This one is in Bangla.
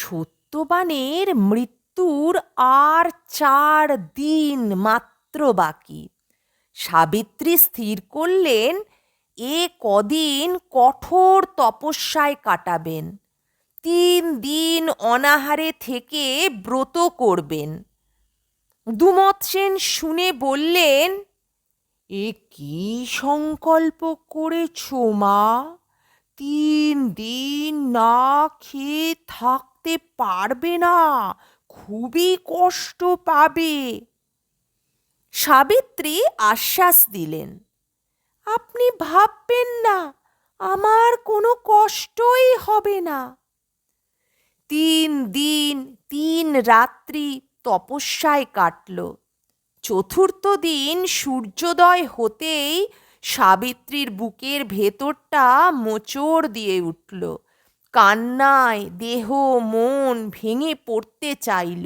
সত্যবানের মৃত্যুর আর 4 দিন মাত্র বাকি। সাবিত্রী স্থির করলেন এ কদিন কঠোর তপস্যায় কাটাবেন। 3 দিন অনাহারে থেকে ব্রত করবেন। দুমত সেন শুনে বললেন, এ কি সংকল্প করেছ মা? 3 দিন না খেয়ে থাকতে পারবে না, খুবই কষ্ট পাবে। সাবিত্রী আশ্বাস দিলেন, আপনি ভাববেন না, আমার কোনো কষ্টই হবে না। 3 দিন 3 রাত্রি তপস্যায় কাটল। চতুর্থ দিন সূর্যোদয় হতেই সাবিত্রীর বুকের ভেতরটা মোচড় দিয়ে উঠল। কান্নায় দেহ মন ভেঙে পড়তে চাইল।